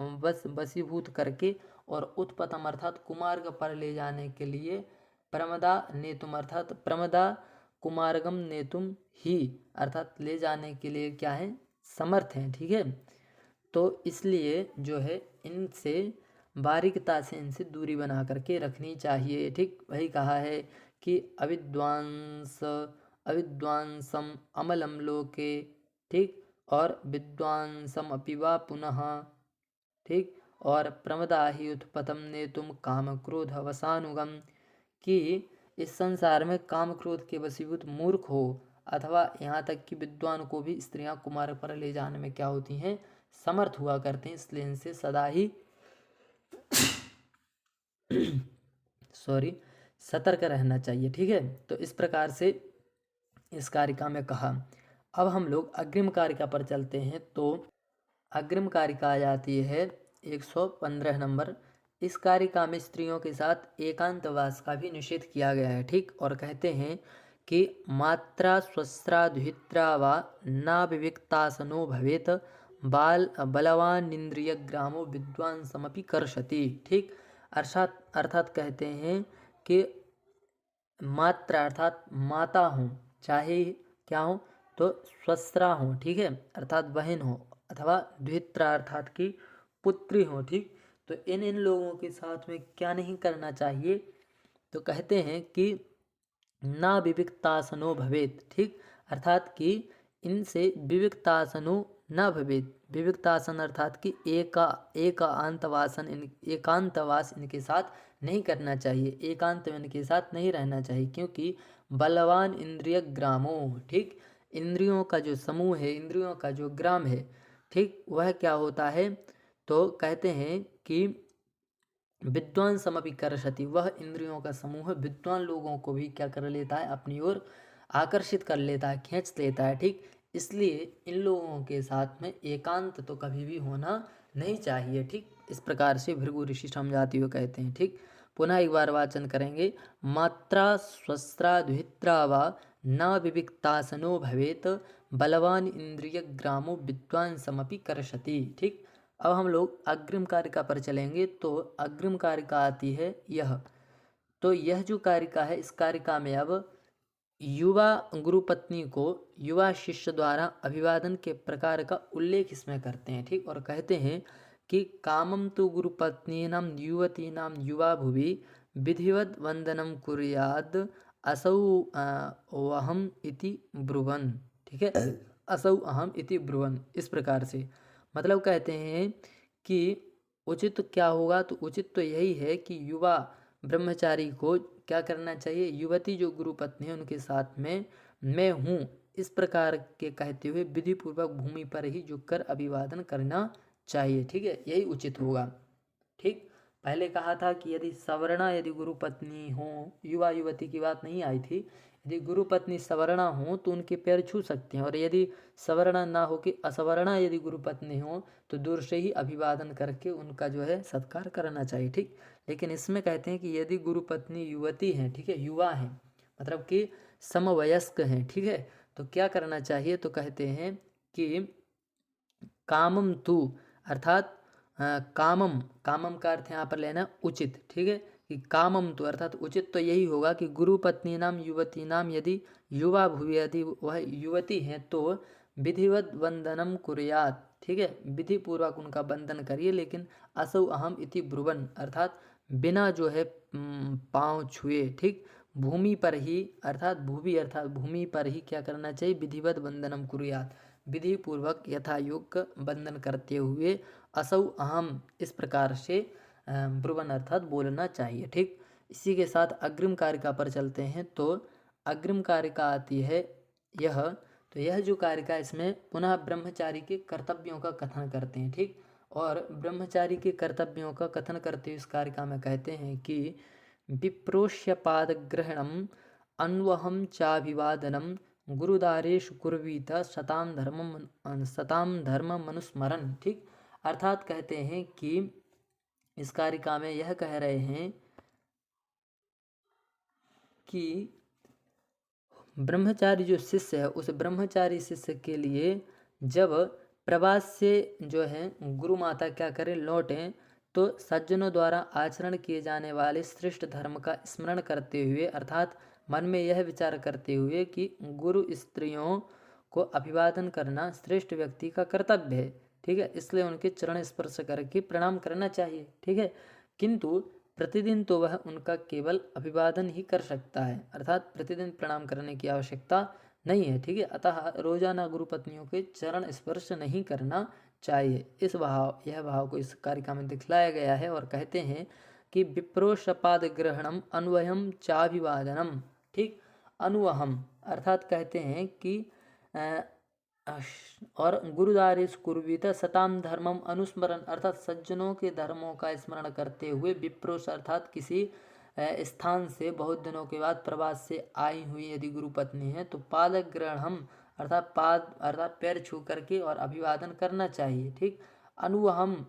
वशीभूत करके और उत्पथम अर्थात कुमार्ग पर ले जाने के लिए प्रमदा नेतुम अर्थात प्रमदा कुमार्गम नेतुम ही अर्थात ले जाने के लिए क्या है, समर्थ हैं। ठीक है, तो इसलिए जो है इनसे बारीकता से इनसे दूरी बना करके रखनी चाहिए। ठीक, वही कहा है कि अविद्वांस अविद्वांसम अमलम लोके, ठीक, और विद्वांसम अपि वा पुनः, ठीक, और प्रमदाहि उत्पतम ने तुम काम क्रोध वसानुगम, कि इस संसार में काम क्रोध के वशीभूत मूर्ख हो, अथवा यहाँ तक कि विद्वान को भी स्त्रियां कुमार्ग पर ले जाने में क्या होती हैं, समर्थ हुआ करते हैं, इसलिए इनसे सदा ही सॉरी सतर्क रहना चाहिए। ठीक है, तो इस प्रकार से इस कारिका में कहा। अब हम लोग अग्रिम कारिका पर चलते हैं। तो अग्रिम कारिका आ जाती है 115 नंबर। इस कारिका में स्त्रियों के साथ एकांतवास का भी निषेध किया गया है। ठीक, और कहते हैं कि मात्रा स्वस्त्रा दुहित्रा वा ना विविक्तासनो भवेत बलवान इंद्रिय ग्रामो विद्वान समपि कर्षति। ठीक, अर्थात कहते हैं कि मात्रा अर्थात माता हो, चाहे क्या हो, तो स्वस्त्रा हो, ठीक है, अर्थात बहन हो, अथवा द्वित्रा अर्थात की पुत्री हो। ठीक, तो इन लोगों के साथ में क्या नहीं करना चाहिए, तो कहते हैं कि ना विविक्तासनो भवेत। ठीक, अर्थात कि इनसे विविक्तासनो न भवेत। विविक्तासन अर्थात कि एकांतवास इनके साथ नहीं करना चाहिए, एकांत में इनके साथ नहीं रहना चाहिए, क्योंकि बलवान इंद्रिय ग्रामो, ठीक, इंद्रियों का जो समूह है, इंद्रियों का जो ग्राम है, ठीक, वह क्या होता है, तो कहते हैं कि विद्वान समपि कर्षति, वह इंद्रियों का समूह विद्वान लोगों को भी क्या कर लेता है, अपनी ओर आकर्षित कर लेता है, खींच लेता है। ठीक, इसलिए इन लोगों के साथ में एकांत तो कभी भी होना नहीं चाहिए। ठीक, इस प्रकार से भृगु ऋषि समझाते हुए कहते हैं। ठीक, पुनः एक बार वाचन करेंगे। मात्रा स्वस्त्रा दुहित्रा वा न विविक्तासनो भवेत बलवान इंद्रिय ग्रामो विद्वान समपि कर्षति। ठीक, अब हम लोग अग्रिम कारिका पर चलेंगे। तो अग्रिम कारिका आती है यह। तो यह जो कारिका है, इस कारिका में अब युवा गुरु पत्नी को युवा शिष्य द्वारा अभिवादन के प्रकार का उल्लेख इसमें करते हैं। ठीक, और कहते हैं कि कामम तो गुरु पत्नीनां युवतीनां युवा भुवि विधिवत वंदनम कुर्याद असौ अहम इति ब्रुवन। ठीक है, असौ अहम इति ब्रुवन, इस प्रकार से मतलब कहते हैं कि उचित क्या होगा, तो उचित तो यही है कि युवा ब्रह्मचारी को क्या करना चाहिए, युवती जो गुरु पत्नी है उनके साथ में मैं हूँ इस प्रकार के कहते हुए विधि पूर्वक भूमि पर ही झुककर अभिवादन करना चाहिए। ठीक है, यही उचित होगा। ठीक, पहले कहा था कि यदि सवर्णा यदि गुरु पत्नी हो, युवा युवती की बात नहीं आई थी, यदि गुरु पत्नी सवर्णा हो तो उनके पैर छू सकते हैं, और यदि सवर्णा ना हो कि असवर्णा यदि गुरु पत्नी हो तो दूर से ही अभिवादन करके उनका जो है सत्कार करना चाहिए। ठीक, लेकिन इसमें कहते हैं कि यदि गुरु पत्नी युवती हैं, ठीक है, युवा हैं, मतलब कि समवयस्क हैं, ठीक है, तो क्या करना चाहिए, तो कहते हैं कि कामम तु अर्थात कामम, कामम का अर्थ यहाँ पर लेना उचित। ठीक है, कि कामम तो अर्थात उचित तो यही होगा कि गुरु पत्नी नाम युवती नाम यदि युवा भूवि यदि वह युवती हैं तो विधिवत वंदनम कुर्यात। ठीक है, विधि पूर्वक उनका वंदन करिए, लेकिन असौ अहम इति ब्रुवन अर्थात बिना जो है पाँव छुए। ठीक, भूमि पर ही अर्थात भूवि अर्थात भूमि पर ही क्या करना चाहिए, विधिवत वंदनम कुर्यात, विधि पूर्वक यथायोग्य वंदन करते हुए असौ अहम इस प्रकार से ब्रुवन अर्थात बोलना चाहिए। ठीक, इसी के साथ अग्रिम कारिका पर चलते हैं। तो अग्रिम कारिका आती है यह। तो यह जो कारिका इसमें पुनः ब्रह्मचारी के कर्तव्यों का कथन करते हैं। ठीक, और ब्रह्मचारी के कर्तव्यों का कथन करते हुए इस कारिका में कहते हैं कि विप्रोष्य पादग्रहणम अन्वहम चाभिवादनम गुरुदारेश कुर्वीत सताम धर्म मनुस्मरण। ठीक, अर्थात कहते हैं कि इस कारिका में यह कह रहे हैं कि ब्रह्मचारी जो शिष्य है उस ब्रह्मचारी शिष्य के लिए जब प्रवास से जो है गुरु माता क्या करें, लौटें, तो सज्जनों द्वारा आचरण किए जाने वाले श्रेष्ठ धर्म का स्मरण करते हुए अर्थात मन में यह विचार करते हुए कि गुरु स्त्रियों को अभिवादन करना श्रेष्ठ व्यक्ति का कर्तव्य है। ठीक है, इसलिए उनके चरण स्पर्श करके प्रणाम करना चाहिए। ठीक है, किंतु प्रतिदिन तो वह उनका केवल अभिवादन ही कर सकता है, अर्थात प्रतिदिन प्रणाम करने की आवश्यकता नहीं है। ठीक है, अतः रोजाना गुरु पत्नियों के चरण स्पर्श नहीं करना चाहिए। यह भाव को इस कारिका में दिखलाया गया है और कहते हैं कि विप्रोशपाद ग्रहणम अन्वयम चाभिवादनम। ठीक, अनुवहम अर्थात कहते हैं कि और गुरुदारेश कुर्वीत सताम धर्मम अनुस्मरण अर्थात सज्जनों के धर्मों का स्मरण करते हुए विप्रोश अर्थात किसी स्थान से बहुत दिनों के बाद प्रवास से आई हुई यदि गुरु पत्नी है तो पादक ग्रहणम अर्थात पैर छू करके और अभिवादन करना चाहिए। ठीक, अनुवहम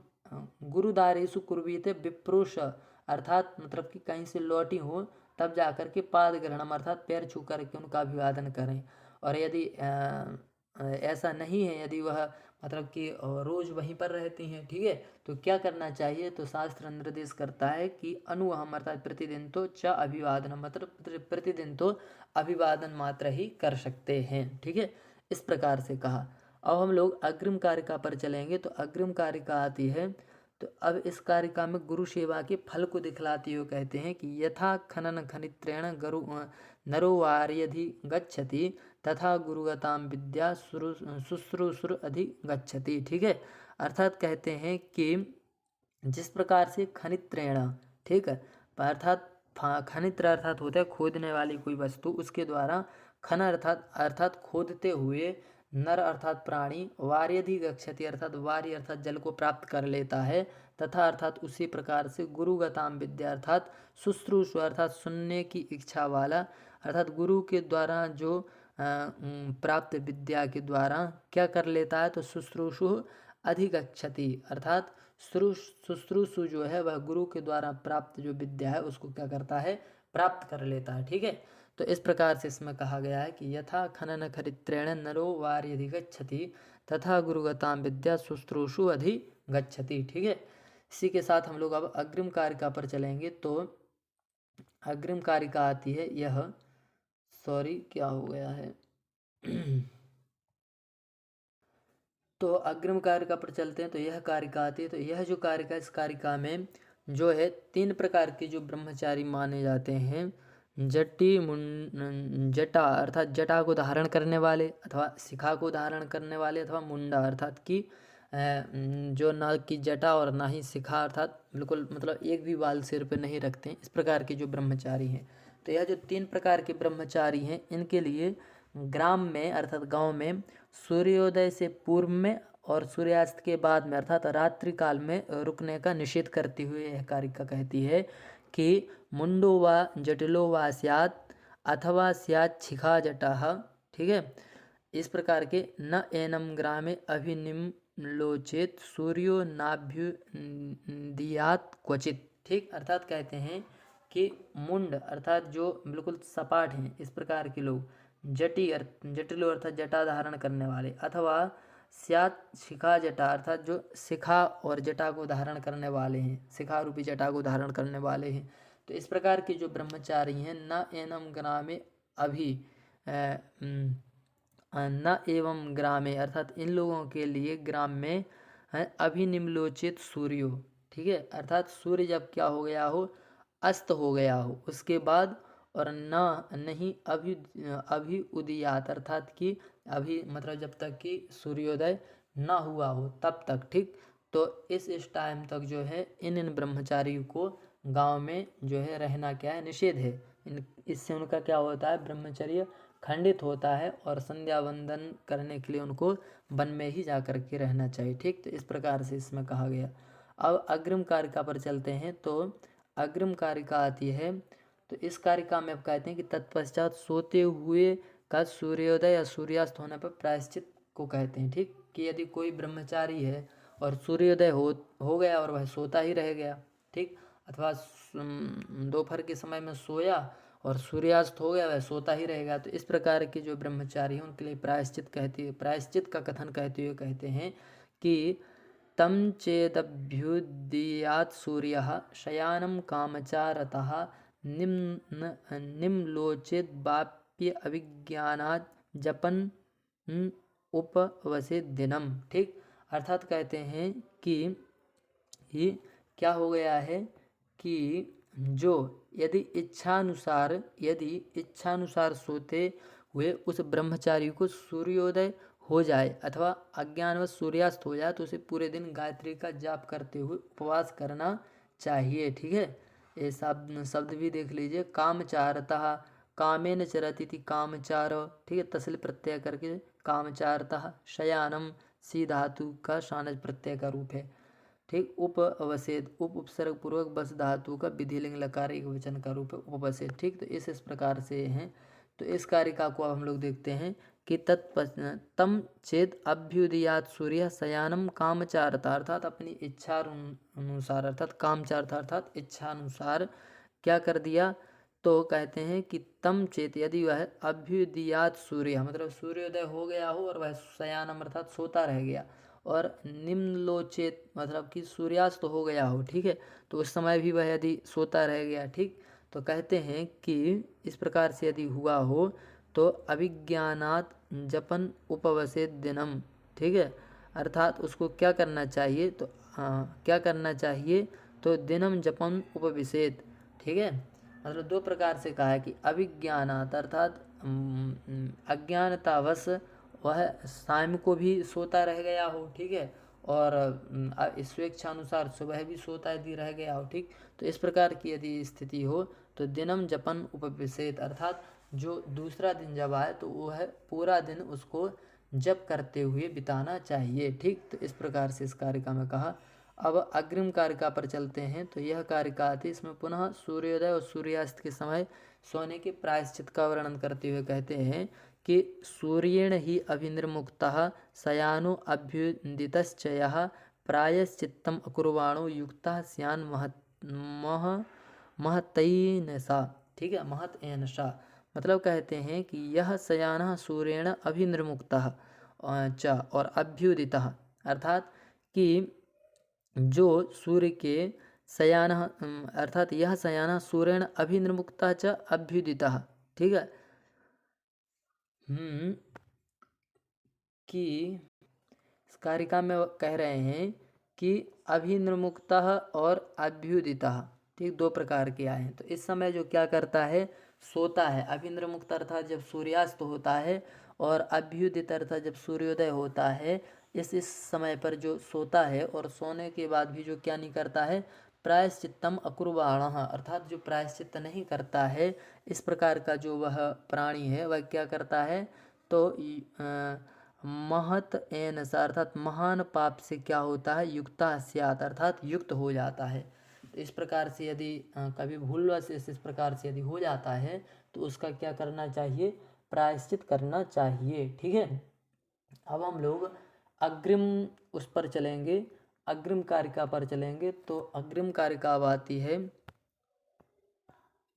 गुरुदारेशु कुर्वीत विप्रोश अर्थात मतलब कि कहीं से लौटी हो तब जाकर के पाद ग्रहणम अर्थात पैर छू करके उनका अभिवादन करें। और यदि ऐसा नहीं है, यदि वह मतलब कि रोज वहीं पर रहती हैं, ठीक है, तो क्या करना चाहिए, तो शास्त्र निर्देश करता है कि अनुवहम अर्थात प्रतिदिन तो च अभिवादन मतलब प्रतिदिन तो अभिवादन मात्र ही कर सकते हैं। ठीक है, इस प्रकार से कहा। अब हम लोग अग्रिम कारिका पर चलेंगे। तो अग्रिम कारिका आती है, तो अब इस कारिका में गुरु सेवा के फल को दिखलाते हुए कहते हैं कि यथा खनन खनित्रेण गुरु नरो वार्यधि गच्छति तथा गुरुगताम विद्या शुश्रूषुर अधिगच्छति। ठीक है, अर्थात कहते हैं कि जिस प्रकार से खनित्रेण, ठीक है, अर्थात खनित्र अर्थात होता है खोदने वाली कोई वस्तु, उसके द्वारा खन अर्थात खोदते हुए नर अर्थात प्राणी वार्यधि गच्छति अर्थात वार्य अर्थात जल को प्राप्त कर लेता है, तथा अर्थात उसी प्रकार से गुरुगताम विद्या अर्थात शुश्रूषु अर्थात सुनने की इच्छा वाला अर्थात गुरु के द्वारा जो प्राप्त विद्या के द्वारा क्या कर लेता है, तो शुश्रूषु अधिगच्छति अर्थात शुश्रूषु जो है वह गुरु के द्वारा प्राप्त जो विद्या है उसको क्या करता है, प्राप्त कर लेता है। ठीक है, तो इस प्रकार से इसमें कहा गया है कि यथा खनन खरित्रेण नरो वार्यधिगच्छति तथा गुरुगताम विद्या शुश्रूषु अधिगच्छति। ठीक है, इसी के साथ हम लोग अब अग्रिम कारिका पर चलेंगे। तो अग्रिम कारिका आती है यह, सॉरी क्या हो गया है तो अग्रिम कारिका पर चलते हैं। तो यह कारिका आती है, तो यह जो कारिका, इस कारिका में जो है 3 प्रकार के जो ब्रह्मचारी माने जाते हैं, जटा अर्थात जटा को धारण करने वाले अथवा शिखा को धारण करने वाले अथवा मुंडा अर्थात कि जो ना की जटा और ना ही शिखा अर्थात बिल्कुल मतलब एक भी बाल सिर पे नहीं रखते हैं, इस प्रकार के जो ब्रह्मचारी हैं। तो यह जो 3 प्रकार के ब्रह्मचारी हैं इनके लिए ग्राम में अर्थात गांव में सूर्योदय से पूर्व में और सूर्यास्त के बाद में अर्थात रात्रि काल में रुकने का निषेध करते हुए यह कारिका कहती है कि मुंडो वा जटिलो वा स्यात् अथवा स्यात् शिखा जटाः। ठीक है, इस प्रकार के न एनम ग्रामे अभिनिम्लोचेत सूर्यो नाभ्युदीयात् क्वचित। ठीक, अर्थात कहते हैं कि मुंड अर्थात जो बिल्कुल सपाट हैं इस प्रकार के लोग, जटिलो अर्थात जटा धारण करने वाले, अथवा स्यात् शिखा जटा अर्थात जो शिखा और जटा को धारण करने वाले हैं, शिखा रूपी जटा को धारण करने वाले हैं। तो इस प्रकार के जो ब्रह्मचारी हैं न एनम ग्रामे अभी न एवं ग्रामे अर्थात इन लोगों के लिए ग्राम में है अभिनिम्लोचित सूर्यो। ठीक है, अर्थात सूर्य जब क्या हो गया हो, अस्त हो गया हो उसके बाद, और नहीं अभी उदयात अर्थात कि अभी मतलब जब तक कि सूर्योदय ना हुआ हो तब तक। ठीक, तो इस टाइम तक जो है इन ब्रह्मचारियों को गांव में जो है रहना क्या है, निषेध है। इससे उनका क्या होता है, ब्रह्मचर्य खंडित होता है और संध्या वंदन करने के लिए उनको वन में ही जा कर के रहना चाहिए। ठीक, तो इस प्रकार से इसमें कहा गया। अब अग्रिम कारिका पर चलते हैं। तो अग्रिम कारिका आती है, तो इस कारिका में अब कहते हैं कि तत्पश्चात सोते हुए का सूर्योदय या सूर्यास्त होने पर प्रायश्चित को कहते हैं। ठीक, कि यदि कोई ब्रह्मचारी है और सूर्योदय हो गया और वह सोता ही रह गया, ठीक, अथवा दोपहर के समय में सोया और सूर्यास्त हो गया वह सोता ही रहेगा, तो इस प्रकार के जो ब्रह्मचारी हैं उनके लिए प्रायश्चित का कथन कहते हुए कहते हैं कि तम चेदभ्युदीयात् सूर्यः शयानं कामचारतः निम्लोचेद वाप्य अभिज्ञानात् जपन उपवसे दिनम। ठीक, अर्थात कहते हैं कि ये क्या हो गया है कि जो यदि इच्छानुसार सोते हुए उस ब्रह्मचारी को सूर्योदय हो जाए अथवा अज्ञानवश सूर्यास्त हो जाए तो उसे पूरे दिन गायत्री का जाप करते हुए उपवास करना चाहिए। ठीक है, ये शब्द शब्द भी देख लीजिए। कामचारतः, कामेन चरति थी कामचार, ठीक है, तसल प्रत्यय करके कामचारतः। शयानम सी धातु का शानज प्रत्यय का रूप है। ठीक, उपवसेद उपसर्ग पूर्वक बस धातु का विधिलिंग लकार एक वचन का रूप है उपवसेद। ठीक, तो इस प्रकार से हैं। तो इस कारिका को अब हम लोग देखते हैं कि तम चेत अभ्युदयात सूर्य शयानम कामचारता, अर्थात अपनी इच्छा अनुसार, अर्थात कामचारता अर्थात इच्छा अनुसार क्या कर दिया, तो कहते हैं कि तम चेत यदि वह अभ्युदयात सूर्य, मतलब सूर्योदय हो गया हो और वह शयानम अर्थात सोता रह गया, और निम्नलोचेत मतलब कि सूर्यास्त हो गया हो, ठीक है, तो उस समय भी वह यदि सोता रह गया, ठीक, तो कहते हैं कि इस प्रकार से यदि हुआ हो तो अभिज्ञानात जपन उपवसेत दिनम, ठीक है, अर्थात उसको क्या करना चाहिए, तो क्या करना चाहिए, तो दिनम जपन उपविशेत। ठीक है, मतलब दो प्रकार से कहा है कि अभिज्ञानात अर्थात अज्ञानतावश वह शाम को भी सोता रह गया हो, ठीक है, और स्वेच्छानुसार सुबह भी सोता यदि रह गया हो, ठीक, तो इस प्रकार की यदि स्थिति हो तो दिनम जपन उपविशेत, अर्थात जो दूसरा दिन जब आए तो वह पूरा दिन उसको जप करते हुए बिताना चाहिए। ठीक, तो इस प्रकार से इस कारिका में कहा। अब अग्रिम कारिका पर चलते हैं। तो यह कारिका आती है, इसमें पुनः सूर्योदय और सूर्यास्त के समय सोने के प्रायश्चित का वर्णन करते हुए कहते हैं कि सूर्येण ही अभिनिर्मुक्तः शयानो अभ्युदितश्च यः प्रायश्चित्तम अकुर्वाणो युक्तः स्यान् महतैनसा। ठीक है, महतैनसा मतलब कहते हैं कि यह शयानः सूर्येण अभिनिर्मुक्तः च और अभ्युदितः, अर्थात कि जो सूर्य के शयानः अर्थात यह शयानः सूर्येण अभिनिर्मुक्तः च अभ्युदितः। ठीक है, कि इस कारिका में कह रहे हैं कि अभिनिर्मुक्तः और अभ्युदितः, ठीक, दो प्रकार के आए हैं। तो इस समय जो क्या करता है, सोता है। अभिनिर्मुक्त अर्थात जब सूर्यास्त होता है, और अभ्युदित अर्थात जब सूर्योदय होता है। इस समय पर जो सोता है और सोने के बाद भी जो क्या नहीं करता है, प्रायश्चित्तम अकुर्वाणः, अर्थात जो प्रायश्चित्त नहीं करता है, इस प्रकार का जो वह प्राणी है वह क्या करता है, तो महत एनसा अर्थात महान पाप से क्या होता है, युक्ता स्यात् अर्थात युक्त हो जाता है। तो इस प्रकार से यदि कभी भूलवश इस प्रकार से यदि हो जाता है तो उसका क्या करना चाहिए, प्रायश्चित करना चाहिए। ठीक है, अब हम लोग अग्रिम उस पर चलेंगे, अग्रिम कारिका पर चलेंगे। तो अग्रिम कारिका अब आती है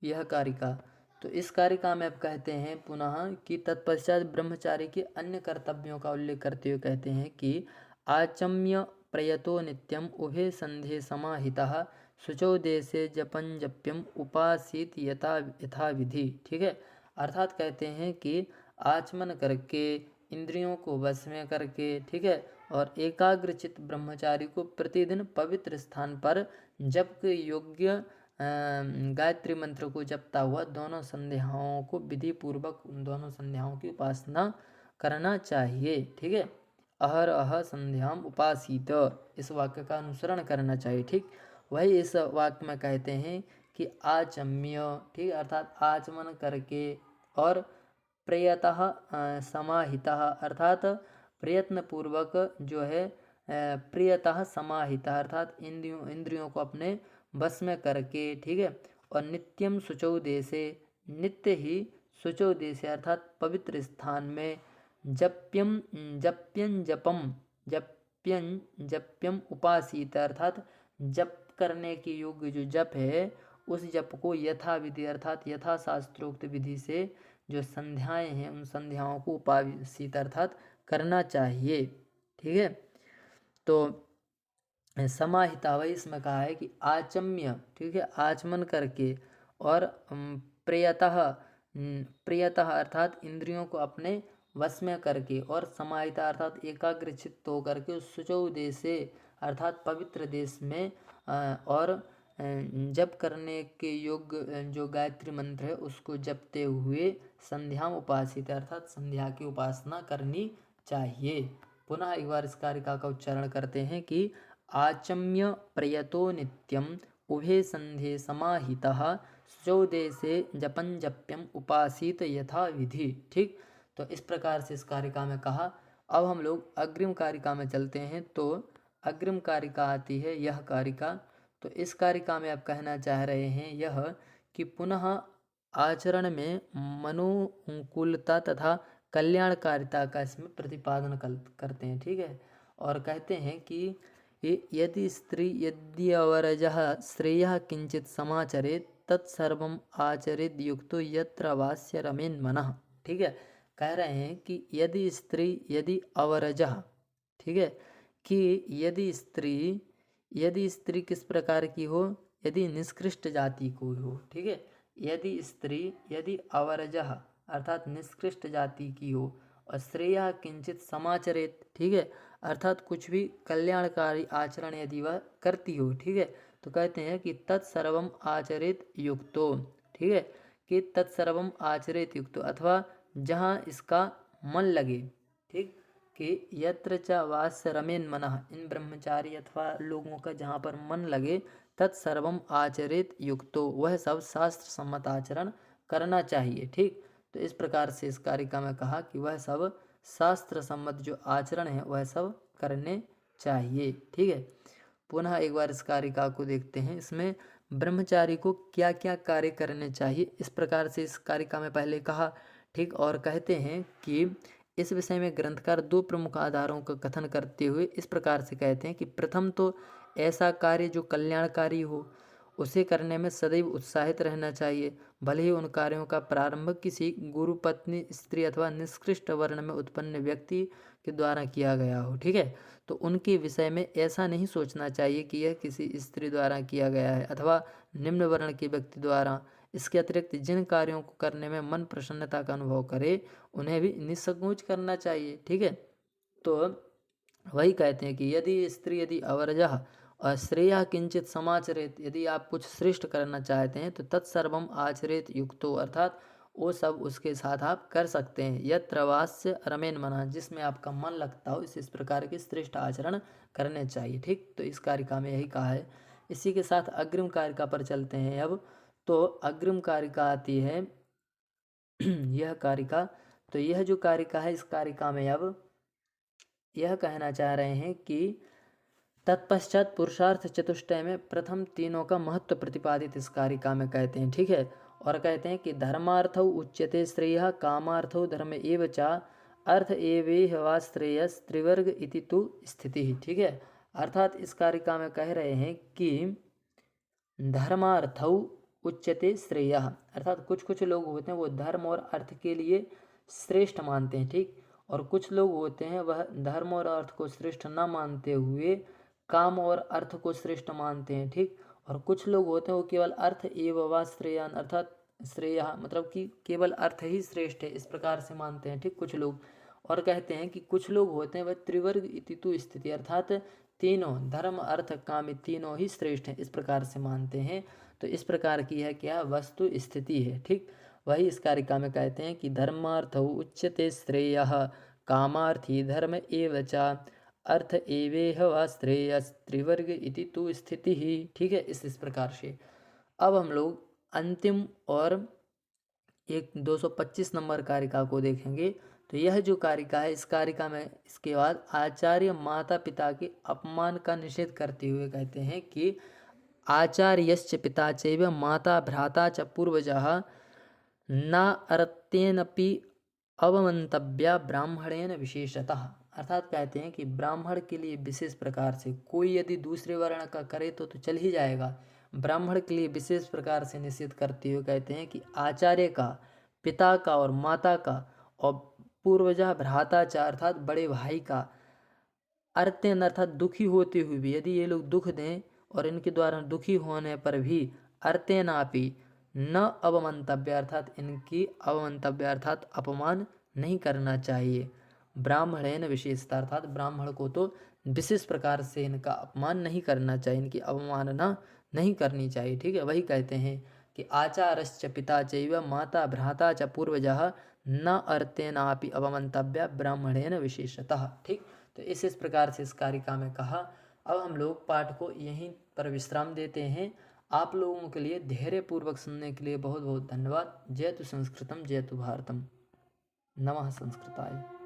यह कारिका। तो इस कारिका में अब कहते हैं पुनः कि तत्पश्चात ब्रह्मचारी के अन्य कर्तव्यों का उल्लेख करते हुए कहते हैं कि आचम्य प्रयतो नित्यम उभे संधे समाहितः शुचौ देशे जपन जप्यम उपासित यथा विधि। ठीक है, अर्थात कहते हैं कि आचमन करके, इंद्रियों को वश में करके, ठीक है, और एकाग्रचित ब्रह्मचारी को प्रतिदिन पवित्र स्थान पर जप के योग्य गायत्री मंत्र को जपता हुआ दोनों संध्याओं को विधि पूर्वक उन दोनों संध्याओं की उपासना करना चाहिए। ठीक है, अहर अह संध्याम उपासित, इस वाक्य का अनुसरण करना चाहिए। ठीक, वही इस वाक्य में कहते हैं कि आचम्य, ठीक, अर्थात आचमन करके, और प्रयतः समाहितः अर्थात प्रयत्न पूर्वक जो है, प्रियतः समाहितः अर्थात इंद्रियों को अपने बस में करके, ठीक है, और नित्यम शुचौ देशे, नित्य ही शुचौ देशे अर्थात पवित्र स्थान में, जप्यम जप्यन जपम जप्यन जप्यम उपासित अर्थात जप करने के योग्य जो जप है उस जप को यथा विधि अर्थात यथा शास्त्रोक्त विधि से जो संध्याएं हैं उन संध्याओं को उपासित अर्थात करना चाहिए। ठीक है, तो समाहिता वही इसमें कहा है कि आचम्य, ठीक है, आचमन करके, और प्रियतः अर्थात इंद्रियों को अपने वश में करके, और समाहिता अर्थात एकाग्रचित्त होकर के शुचौ देशे अर्थात पवित्र देश में, और जप करने के योग्य जो गायत्री मंत्र है उसको जपते हुए संध्या उपासित अर्थात संध्या की उपासना करनी चाहिए। पुनः एक बार इस कारिका का उच्चारण करते हैं कि आचम्य प्रयतो नित्यम उभे संधे समाहितः शुचौदे से जपन जप्यम उपासित यथा विधि। ठीक, तो इस प्रकार से इस कारिका में कहा। अब हम लोग अग्रिम कारिका में चलते हैं। तो अग्रिम कारिका आती है यह कारिका। तो इस कारिका में आप कहना चाह रहे हैं यह कि पुनः आचरण में मनोनुकूलता तथा कल्याणकारिता का इसमें प्रतिपादन करते हैं। ठीक है, और कहते हैं कि यदि स्त्री यदि अवरजः श्रेयः किंचित समाचरेत तत्सर्वम आचरित युक्तो यत्र वास्य रमेन मनः। ठीक है, कह रहे हैं कि यदि स्त्री यदि अवरजः, ठीक है, कि यदि स्त्री किस प्रकार की हो, यदि निष्कृष्ट जाति को हो। ठीक है, यदि स्त्री यदि अवरजः अर्थात निष्कृष्ट जाति की हो और श्रेया किंचित समाचरित, ठीक है, अर्थात कुछ भी कल्याणकारी आचरण यदि वह करती हो। ठीक है, तो कहते हैं कि तत्सर्वम आचरित युक्तो। ठीक है, कि तत्सर्वम आचरित युक्तो अथवा जहाँ इसका मन लगे। ठीक, कि यत्र च वास्य रमेन मनः, इन ब्रह्मचारी अथवा लोगों का जहाँ पर मन लगे, तत्सर्वम आचरित युक्तो, वह सब शास्त्र सम्मत आचरण करना चाहिए। ठीक, तो इस प्रकार से इस कारिका में कहा कि वह सब शास्त्र सम्मत जो आचरण है वह सब करने चाहिए। ठीक है, पुनः एक बार इस कारिका को देखते हैं। इसमें ब्रह्मचारी को क्या क्या कार्य करने चाहिए इस प्रकार से इस कारिका में पहले कहा। ठीक, और कहते हैं कि इस विषय में ग्रंथकार दो प्रमुख आधारों का कथन करते हुए इस प्रकार से कहते हैं कि प्रथम तो ऐसा कार्य जो कल्याणकारी हो उसे करने में सदैव उत्साहित रहना चाहिए, भले ही उन कार्यों का प्रारंभ किसी गुरु पत्नी स्त्री अथवा निष्कृष्ट वर्ण में उत्पन्न व्यक्ति के द्वारा किया गया हो। ठीक है, तो उनके विषय में ऐसा नहीं सोचना चाहिए कि यह किसी स्त्री द्वारा किया गया है अथवा निम्न वर्ण के व्यक्ति द्वारा। इसके अतिरिक्त जिन कार्यों को करने में मन प्रसन्नता का अनुभव करे उन्हें भी निसंकोच करना चाहिए। ठीक है, तो वही कहते हैं कि यदि स्त्री यदि अवर्जः और श्रेया किंचित समाचरित, यदि आप कुछ श्रेष्ठ करना चाहते हैं तो तत्सर्वम आचरित युक्तो अर्थात वो सब उसके साथ आप कर सकते हैं। यत्र वास्य रमेन मना, जिसमें आपका मन लगता हो इस प्रकार के श्रेष्ठ आचरण करने चाहिए। ठीक, तो इस कारिका में यही कहा है। इसी के साथ अग्रिम कारिका पर चलते हैं अब। तो अग्रिम कारिका आती है यह कारिका। तो यह जो कारिका है इस कारिका में अब यह कहना चाह रहे हैं कि तत्पश्चात पुरुषार्थ चतुष्टय में प्रथम तीनों का महत्व प्रतिपादित इस कारिका में कहते हैं। ठीक है, और कहते हैं कि धर्मार्थौ उच्यते श्रेयः कामार्थौ धर्म एव च अर्थ एवेह वा श्रेयस त्रिवर्ग इति तु स्थिति। ठीक है, अर्थात इस कारिका में कह रहे हैं कि धर्मार्थौ उच्यते श्रेयः अर्थात कुछ लोग होते हैं वो धर्म और अर्थ के लिए श्रेष्ठ मानते हैं। ठीक, और कुछ लोग होते हैं वह धर्म और अर्थ को श्रेष्ठ न मानते हुए काम और अर्थ को श्रेष्ठ मानते हैं। ठीक, और कुछ लोग होते हैं वो केवल अर्थ एवं वा श्रेयान अर्थात श्रेय मतलब कि केवल अर्थ ही श्रेष्ठ है इस प्रकार से मानते हैं। ठीक, कुछ लोग और कहते हैं कि कुछ लोग होते हैं वह त्रिवर्ग इति तु स्थिति अर्थात तीनों धर्म अर्थ काम तीनों ही श्रेष्ठ हैं इस प्रकार से मानते हैं। तो इस प्रकार की है क्या वस्तु स्थिति है। ठीक, वही इस कारिका में कहते हैं कि धर्मार्थ उच्यते श्रेयः कामार्थी धर्म एव च अर्थ एवेह व श्रेय त्रिवर्ग इति तु स्थिति ही। ठीक है, इस प्रकार से अब हम लोग अंतिम और एक 225 नंबर कारिका को देखेंगे। तो यह जो कारिका है इस कारिका में इसके बाद आचार्य माता पिता के अपमान का निषेध करते हुए कहते हैं कि आचार्यश्च पिता चैव माता भ्राता च पूर्वजः न अर्तेनपि अवमंतव्या ब्राह्मणेन विशेषतः अर्थात कहते हैं कि ब्राह्मण के लिए विशेष प्रकार से कोई यदि दूसरे वर्ण का करे तो चल ही जाएगा, ब्राह्मण के लिए विशेष प्रकार से निषेध करते हुए कहते हैं कि आचार्य का पिता का और माता का और पूर्वजा भ्राताचा अर्थात बड़े भाई का अर्तेन अर्थात दुखी होते हुए भी यदि ये लोग दुख दें और इनके द्वारा दुखी होने पर भी अर्तेनापि न अवमंतव्य अर्थात इनकी अवमंतव्य अर्थात अपमान नहीं करना चाहिए। ब्राह्मणेन विशेषता अर्थात ब्राह्मण को तो विशेष प्रकार से इनका अपमान नहीं करना चाहिए, इनकी अवमानना नहीं करनी चाहिए। ठीक है, वही कहते हैं कि आचारश्च पिता चैव माता भ्राता च पूर्वजः न अर्तेनापि अवमन्तव्य ब्राह्मणेन विशेषतः। ठीक, तो इस प्रकार से इस कारिका में कहा। अब हम लोग पाठ को यहीं पर विश्राम देते हैं। आप लोगों के लिए धैर्यपूर्वक सुनने के लिए बहुत बहुत धन्यवाद। जय तु संस्कृतम जय तु भारतम। नमः संस्कृताय।